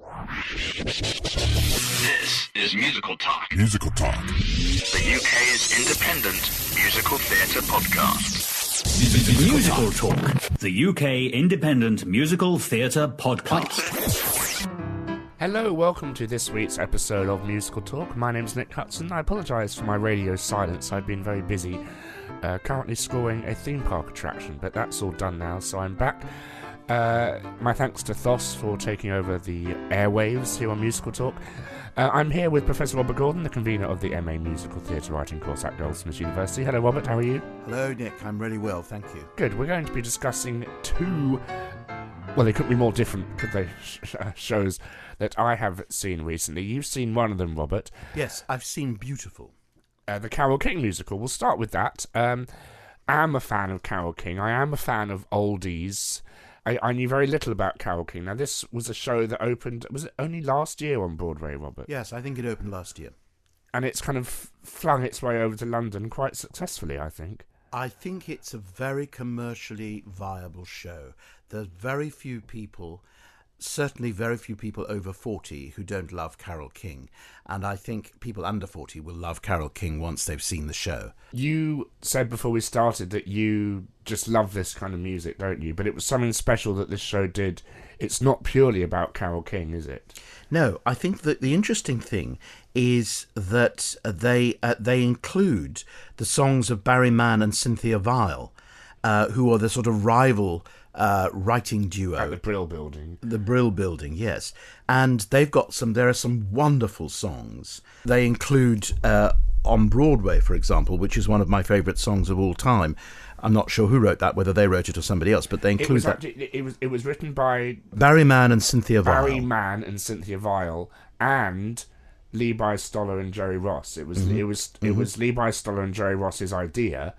This is Musical Talk. Musical Talk. The UK's independent musical theatre podcast. Musical Talk. The UK independent musical theatre podcast. Hello, welcome to this week's episode of Musical Talk. My name's Nick Hudson. I apologise for my radio silence. I've been very busy currently scoring a theme park attraction, but that's all done now, so I'm back. My thanks to Thos for taking over the airwaves here on Musical Talk. I'm here with Professor Robert Gordon, the convener of the MA Musical Theatre Writing course at Goldsmiths University. Hello, Robert, how are you? Hello, Nick. I'm really well, thank you. Good. We're going to be discussing two, well, they couldn't be more different, could they, shows that I have seen recently. You've seen one of them, Robert. Yes, I've seen Beautiful. The Carole King musical. We'll start with that. I am a fan of Carole King. I am a fan of oldies. I knew very little about Carole King. Now, this was a show that opened, was it only last year on Broadway, Robert? Yes, I think it opened last year. And it's kind of flung its way over to London quite successfully, I think. I think it's a very commercially viable show. There's very few people, certainly very few people over 40 who don't love Carole King. And I think people under 40 will love Carole King once they've seen the show. You said before we started that you just love this kind of music, don't you? But it was something special that this show did. It's not purely about Carole King, is it? No, I think that the interesting thing is that they include the songs of Barry Mann and Cynthia Weil, who are the sort of rival writing duo at the Brill Building. The Brill Building, yes. And they've got there are some wonderful songs. They include on Broadway, for example, which is one of my favourite songs of all time. I'm not sure who wrote that, whether they wrote it or somebody else, but they include that. It was written by Barry Mann and Cynthia Weil. Barry Mann and Cynthia Weil and Levi Stoller and Jerry Ross. It was Levi Stoller and Jerry Ross's idea,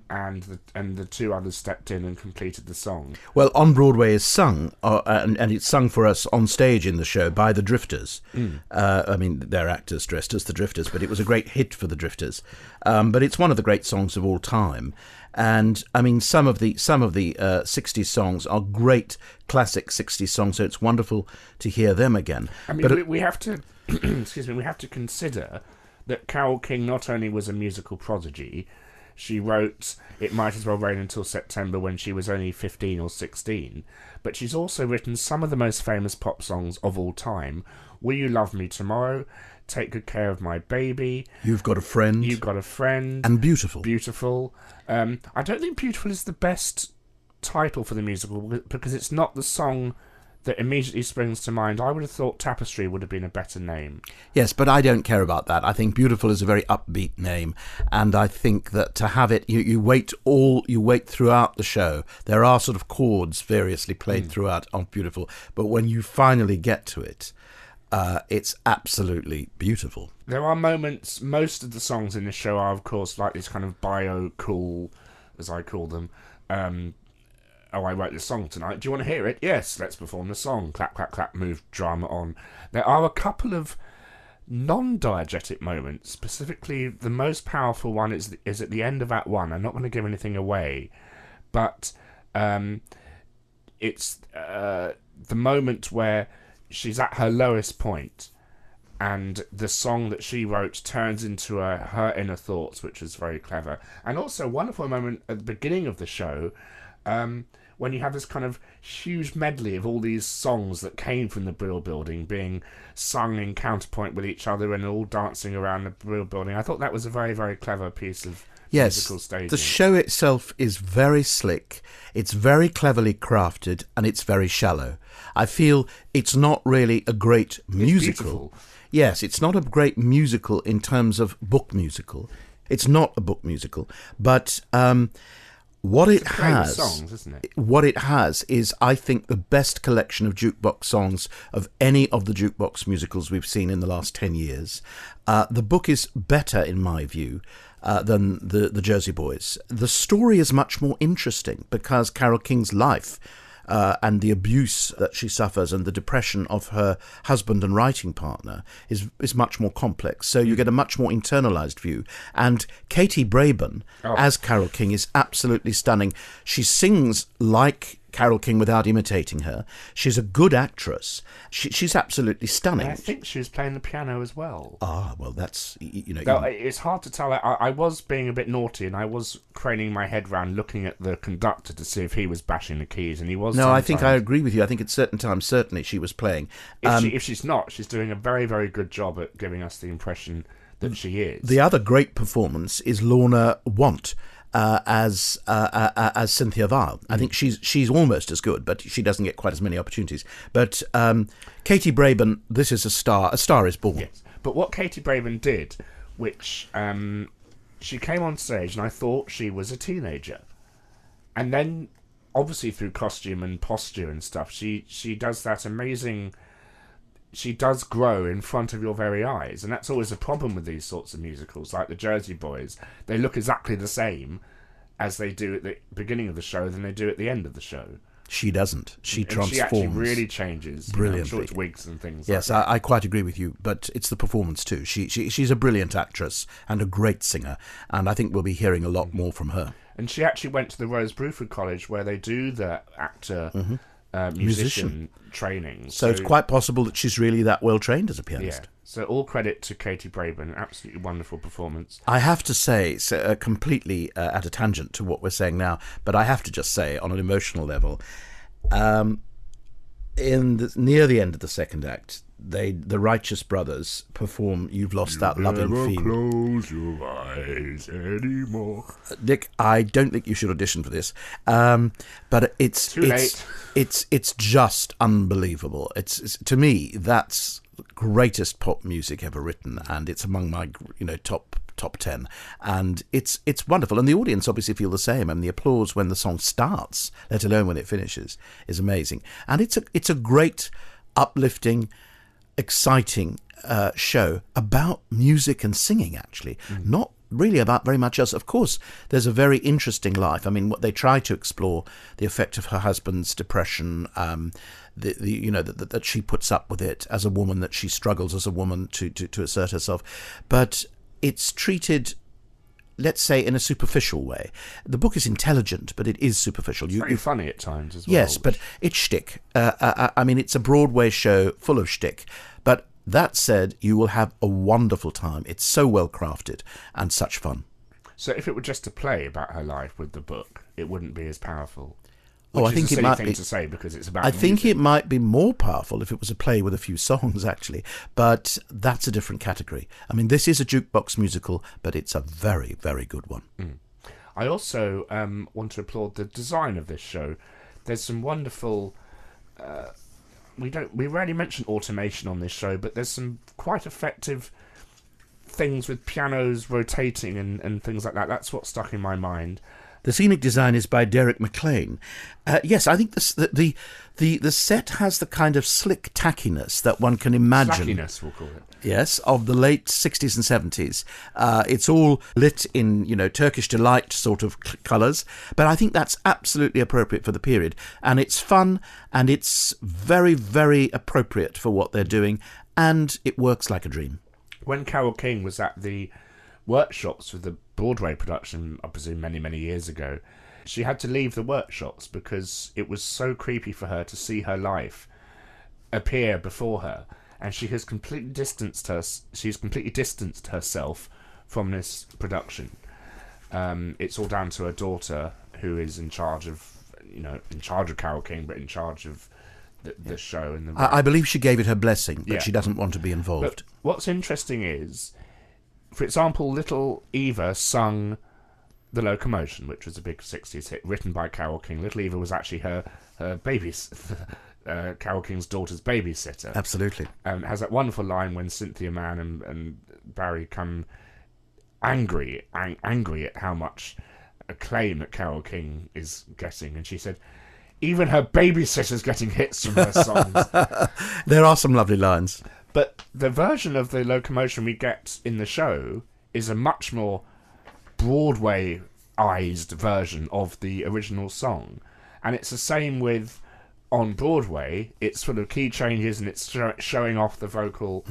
and the two others stepped in and completed the song. Well, On Broadway is sung, and it's sung for us on stage in the show by the Drifters. I mean, they're actors dressed as the Drifters, but it was a great hit for the Drifters. But it's one of the great songs of all time. And I mean, some of the 60s songs are great classic 60s songs, so it's wonderful to hear them again. I mean, but we have to excuse me, we have to consider that Carole King not only was a musical prodigy, she wrote It Might As Well Rain Until September when she was only 15 or 16, but she's also written some of the most famous pop songs of all time. Will You Love Me Tomorrow? Take Good Care of My Baby. You've Got a Friend. You've Got a Friend. And Beautiful. Beautiful. I don't think Beautiful is the best title for the musical because it's not the song that immediately springs to mind. I would have thought Tapestry would have been a better name. Yes, but I don't care about that. I think Beautiful is a very upbeat name, and I think that to have it, you wait throughout the show. There are sort of chords variously played throughout on Beautiful, but when you finally get to it, it's absolutely beautiful. There are moments, most of the songs in the show are, of course, like this kind of bio-cool, as I call them. I wrote this song tonight. Do you want to hear it? Yes, let's perform the song. Clap, clap, clap, move drama on. There are a couple of non-diegetic moments. Specifically, the most powerful one is at the end of Act 1. I'm not going to give anything away, but it's the moment where she's at her lowest point, and the song that she wrote turns into her inner thoughts, which is very clever. And also a wonderful moment at the beginning of the show, when you have this kind of huge medley of all these songs that came from the Brill Building being sung in counterpoint with each other and all dancing around the Brill Building. I thought that was a very, very clever piece of musical staging. The show itself is very slick, it's very cleverly crafted, and it's very shallow. I feel it's not really a great musical. Yes, it's not a great musical in terms of book musical. It's not a book musical, but what it has, songs, isn't it? What it has is, I think, the best collection of jukebox songs of any of the jukebox musicals we've seen in the last 10 years. The book is better, in my view, than the Jersey Boys. The story is much more interesting because Carole King's life and the abuse that she suffers and the depression of her husband and writing partner is much more complex. So you get a much more internalised view. And Katie Braben, as Carole King, is absolutely stunning. She sings like Carole King without imitating her. She's a good actress. She's absolutely stunning. And I think she was playing the piano as well. Ah, well, that's, No, it's hard to tell. I was being a bit naughty, and I was craning my head round looking at the conductor to see if he was bashing the keys, and he was. No, I think I agree with you. I think at certain times, certainly, she was playing. If she's not, she's doing a very, very good job at giving us the impression that she is. The other great performance is Lorna Want. As Cynthia Weil. I think she's almost as good, but she doesn't get quite as many opportunities. But Katie Braben, this is a star. A star is born. Yes. But what Katie Braben did, which she came on stage and I thought she was a teenager. And then, obviously through costume and posture and stuff, she does that amazing... She does grow in front of your very eyes, and that's always a problem with these sorts of musicals, like the Jersey Boys. They look exactly the same as they do at the beginning of the show than they do at the end of the show. She doesn't. She transforms. She actually really changes. Brilliantly. I'm sure it's wigs and things yes, like that. I quite agree with you, but it's the performance too. She's a brilliant actress and a great singer, and I think we'll be hearing a lot more from her. And she actually went to the Rose Bruford College, where they do the actor... musician training. So it's quite possible that she's really that well trained as a pianist. Yeah. So all credit to Katie Braben. Absolutely wonderful performance. I have to say, completely at a tangent to what we're saying now, but I have to just say, on an emotional level, near the end of the second act, the Righteous Brothers perform "You've Lost That Loving Feeling." Never close your eyes anymore. Nick, I don't think you should audition for this, but it's too late. It's just unbelievable. It's to me, that's the greatest pop music ever written, and it's among my top 10, and it's wonderful, and the audience obviously feel the same, and the applause when the song starts, let alone when it finishes, is amazing. And it's a great, uplifting, exciting show about music and singing, actually. Not really about very much else. Of course, there's a very interesting life. I mean, what they try to explore the effect of her husband's depression, that she puts up with it as a woman, that she struggles as a woman to assert herself, but it's treated, let's say, in a superficial way. The book is intelligent, but it is superficial. It's very funny at times as well. Yes, but it's shtick. I mean, it's a Broadway show full of shtick. But that said, you will have a wonderful time. It's so well crafted and such fun. So if it were just a play about her life with the book, it wouldn't be as powerful. I think it might be to say because it's about. I think it might be more powerful if it was a play with a few songs, actually. But that's a different category. I mean, this is a jukebox musical, but it's a very, very good one. I also want to applaud the design of this show. There's some wonderful. We rarely mention automation on this show, but there's some quite effective things with pianos rotating and things like that. That's what stuck in my mind. The scenic design is by Derek McLean. Yes, I think the set has the kind of slick tackiness that one can imagine. Slackiness, we'll call it. Yes, of the late 60s and 70s. It's all lit in, Turkish delight sort of colours, but I think that's absolutely appropriate for the period. And it's fun, and it's very, very appropriate for what they're doing, and it works like a dream. When Carole King was at the workshops for the Broadway production, I presume many, many years ago, she had to leave the workshops because it was so creepy for her to see her life appear before her, and she's completely distanced herself from this production. It's all down to her daughter, who is in charge of Carole King, but in charge of the show. And I believe she gave it her blessing, but she doesn't want to be involved. But what's interesting is, for example, Little Eva sung The Locomotion, which was a big 60s hit, written by Carole King. Little Eva was actually her Carole King's daughter's babysitter. Absolutely. Has that wonderful line when Cynthia Mann and Barry come angry at how much acclaim that Carole King is getting. And she said, even her babysitter's getting hits from her songs. There are some lovely lines. But the version of The Locomotion we get in the show is a much more Broadway-ized version of the original song. And it's the same with on Broadway. It's full of key changes and it's showing off the vocal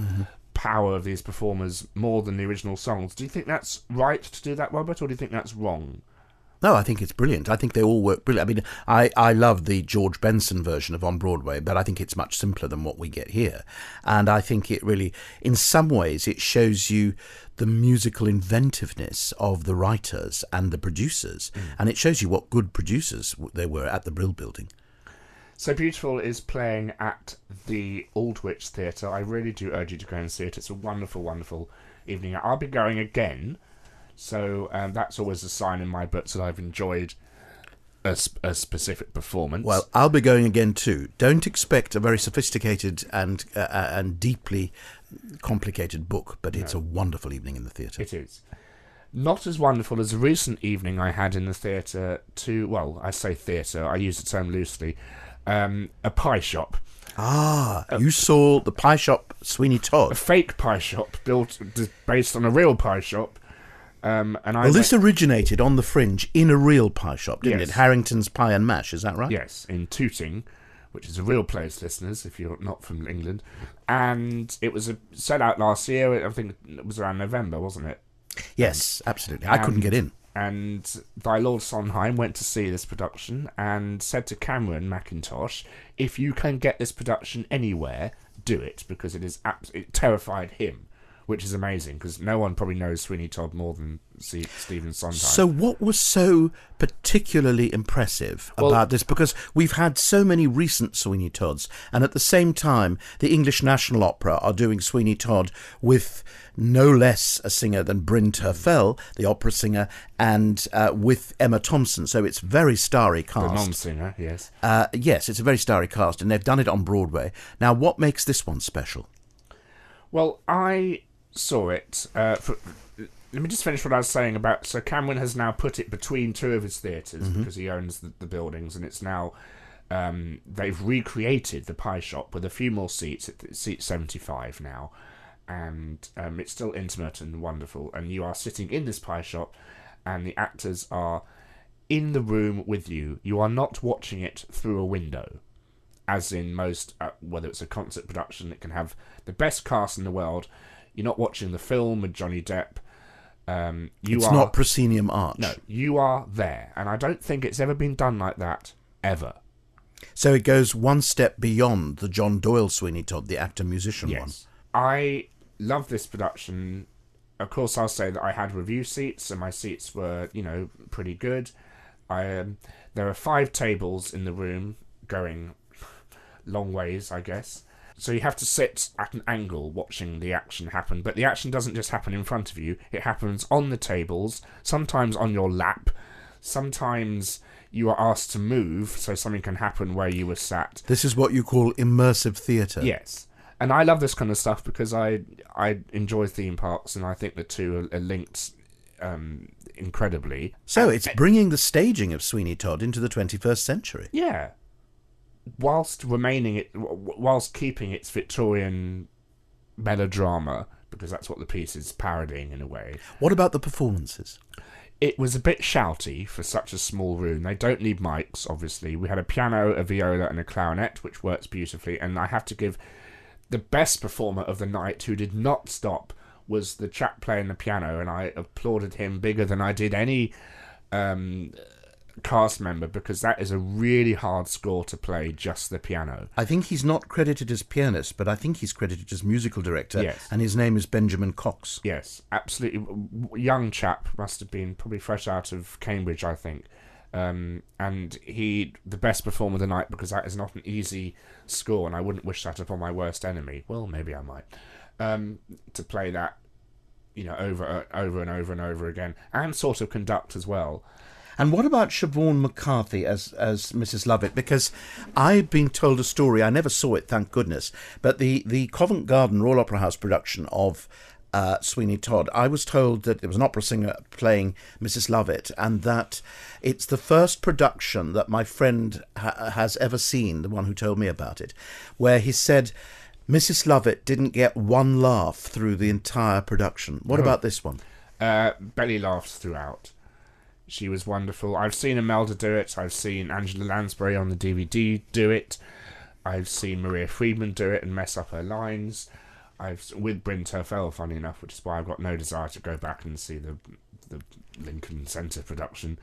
power of these performers more than the original songs. Do you think that's right to do that, Robert, or do you think that's wrong? No, I think it's brilliant. I think they all work brilliant. I mean, I love the George Benson version of On Broadway, but I think it's much simpler than what we get here. And I think it really, in some ways, it shows you the musical inventiveness of the writers and the producers. And it shows you what good producers there were at the Brill Building. So Beautiful is playing at the Aldwych Theatre. I really do urge you to go and see it. It's a wonderful, wonderful evening. I'll be going again. So that's always a sign in my books that I've enjoyed a specific performance. Well, I'll be going again too. Don't expect a very sophisticated and deeply complicated book, but it's a wonderful evening in the theatre. It is. Not as wonderful as a recent evening I had in the theatre well, I say theatre, I use the term loosely, a pie shop. You saw the pie shop Sweeney Todd. A fake pie shop based on a real pie shop. This originated on the Fringe in a real pie shop, didn't it? Harrington's Pie and Mash, is that right? Yes, in Tooting, which is a real place, listeners, if you're not from England. And it was set out last year. I think it was around November, wasn't it? Yes, absolutely. I couldn't get in. And Thy Lord Sondheim went to see this production and said to Cameron Mackintosh, if you can get this production anywhere, do it, because it terrified him. Which is amazing, because no one probably knows Sweeney Todd more than Stephen Sondheim. So what was so particularly impressive about this? Because we've had so many recent Sweeney Todds, and at the same time, the English National Opera are doing Sweeney Todd with no less a singer than Bryn Terfel, the opera singer, and with Emma Thompson. So it's very starry cast. The non-singer, yes. Yes, it's a very starry cast, and they've done it on Broadway. Now, what makes this one special? Well, I saw it. Let me just finish what I was saying about. So Cameron has now put it between two of his theatres because he owns the buildings, and it's now they've recreated the pie shop with a few more seats. It seats 75 now, and it's still intimate and wonderful. And you are sitting in this pie shop, and the actors are in the room with you. You are not watching it through a window, as in most, whether it's a concert production, it can have the best cast in the world. You're not watching the film with Johnny Depp. It's not proscenium arch. No, you are there. And I don't think it's ever been done like that, ever. So it goes one step beyond the John Doyle Sweeney Todd, the actor-musician one. I love this production. Of course, I'll say that I had review seats, and my seats were, pretty good. There are 5 tables in the room, going long ways, I guess. So you have to sit at an angle watching the action happen. But the action doesn't just happen in front of you. It happens on the tables, sometimes on your lap. Sometimes you are asked to move so something can happen where you were sat. This is what you call immersive theatre. Yes. And I love this kind of stuff because I enjoy theme parks, and I think the two are linked incredibly. So it's bringing the staging of Sweeney Todd into the 21st century. Yeah. Whilst keeping its Victorian melodrama, because that's what the piece is parodying in a way. What about the performances? It was a bit shouty for such a small room. They don't need mics, obviously. We had a piano, a viola, and a clarinet, which works beautifully. And I have to give the best performer of the night, who did not stop, was the chap playing the piano, and I applauded him bigger than I did any cast member, because that is a really hard score to play, just the piano. I think he's not credited as pianist, but I think he's credited as musical director. Yes. And his name is Benjamin Cox. Yes, absolutely. Young chap, must have been probably fresh out of Cambridge, I think. And the best performer of the night, because that is not an easy score, and I wouldn't wish that upon my worst enemy. Well, maybe I might. To play that, over and over and over again, and sort of conduct as well. And what about Siobhan McCarthy as Mrs. Lovett? Because I've been told a story, I never saw it, thank goodness, but the Covent Garden Royal Opera House production of Sweeney Todd, I was told that there was an opera singer playing Mrs. Lovett, and that it's the first production that my friend has ever seen, the one who told me about it, where he said Mrs. Lovett didn't get one laugh through the entire production. What about this one? Belly laughs throughout. She was wonderful. I've seen Imelda do it. I've seen Angela Lansbury on the DVD do it. I've seen Maria Friedman do it and mess up her lines. With Bryn Terfel, funny enough, which is why I've got no desire to go back and see the the Lincoln Center production.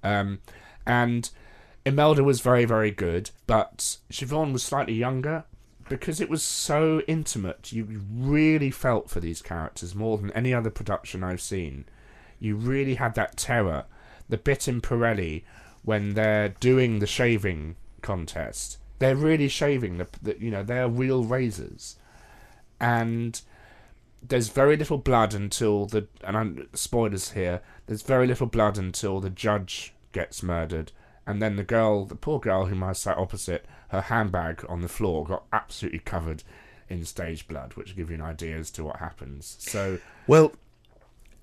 And Imelda was very, very good, but Siobhan was slightly younger. Because it was so intimate, you really felt for these characters more than any other production I've seen. You really had that terror. The bit in Pirelli when they're doing the shaving contest, they're really shaving. They're real razors, and there's very little blood until spoilers here. There's very little blood until the judge gets murdered. And then the poor girl whom I sat opposite, her handbag on the floor got absolutely covered in stage blood, which will give you an idea as to what happens. So, well,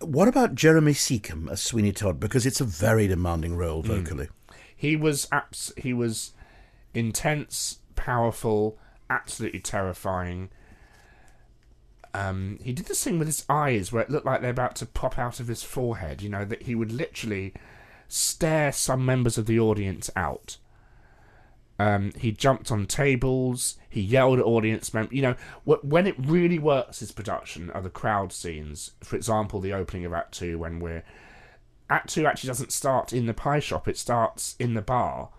what about Jeremy Seacombe as Sweeney Todd? Because it's a very demanding role vocally. He was intense, powerful, absolutely terrifying. He did this thing with his eyes where it looked like they're about to pop out of his forehead. That he would literally stare some members of the audience out. He jumped on tables. He yelled at audience members. When it really works, his production are the crowd scenes. For example, the opening of Act 2, when Act 2 actually doesn't start in the pie shop. It starts in the bar,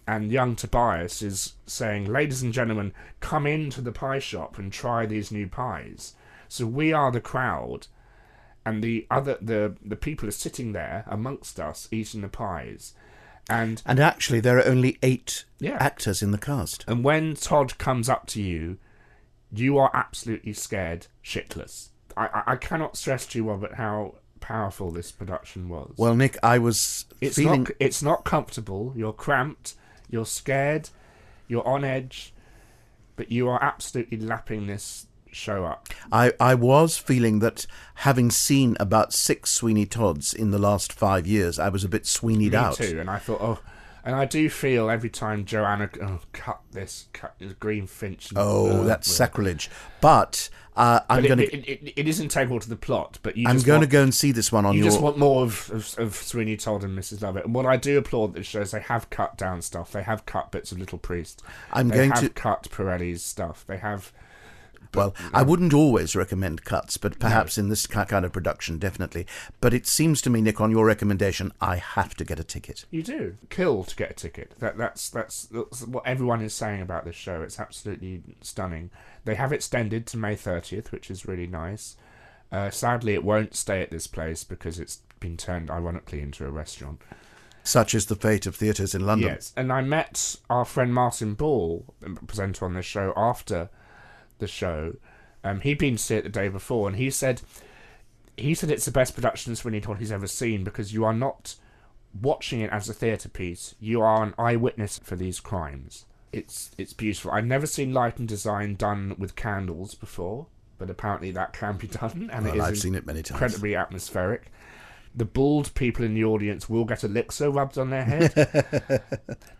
and young Tobias is saying, "Ladies and gentlemen, come into the pie shop and try these new pies." So we are the crowd. And the people are sitting there amongst us eating the pies. And actually there are only 8 actors in the cast. And when Todd comes up to you, you are absolutely scared shitless. I cannot stress to you, Robert, how powerful this production was. Well, Nick, It's not comfortable. You're cramped. You're scared. You're on edge. But you are absolutely lapping this show up. I was feeling that, having seen about 6 Sweeney Todds in the last 5 years, I was a bit Sweeneyed out. Me too, and I thought, and I do feel every time Joanna, cut this Green Finch. That's sacrilege. But it is integral to the plot. But I'm going to go and see this one on You just want more of Sweeney Todd and Mrs. Lovett. And what I do applaud this show is they have cut down stuff. They have cut bits of Little Priest. They have cut Pirelli's stuff. They have. Well, I wouldn't always recommend cuts, but perhaps in this kind of production, definitely. But it seems to me, Nick, on your recommendation, I have to get a ticket. You do. Kill to get a ticket. That's what everyone is saying about this show. It's absolutely stunning. They have extended to May 30th, which is really nice. Sadly, it won't stay at this place because it's been turned, ironically, into a restaurant. Such is the fate of theatres in London. Yes, and I met our friend Martin Ball, presenter on this show, after the show. He'd been to see it the day before, and he said it's the best production of Sweeney Todd he's ever seen, because you are not watching it as a theatre piece. You are an eyewitness for these crimes. It's beautiful. I've never seen light and design done with candles before, but apparently that can be done, and I've seen it many times. Incredibly atmospheric. The bald people in the audience will get elixir rubbed on their head.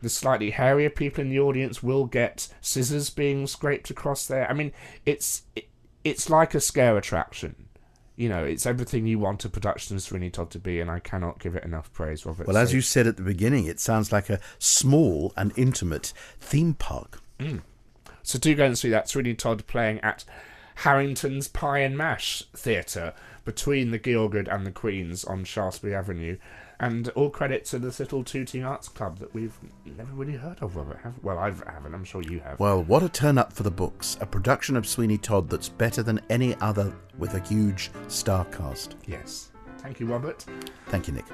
The slightly hairier people in the audience will get scissors being scraped across there. I mean, it's like a scare attraction. It's everything you want a production of Sweeney Todd to be, and I cannot give it enough praise, Robert. Well, as you said at the beginning, it sounds like a small and intimate theme park. So do go and see that. Sweeney Todd playing at Harrington's Pie and Mash Theatre between the Gielgud and the Queen's on Shaftesbury Avenue. And all credit to this little Tooting Arts Club that we've never really heard of, Robert. I haven't. I'm sure you have. Well, what a turn-up for the books. A production of Sweeney Todd that's better than any other, with a huge star cast. Yes. Thank you, Robert. Thank you, Nick.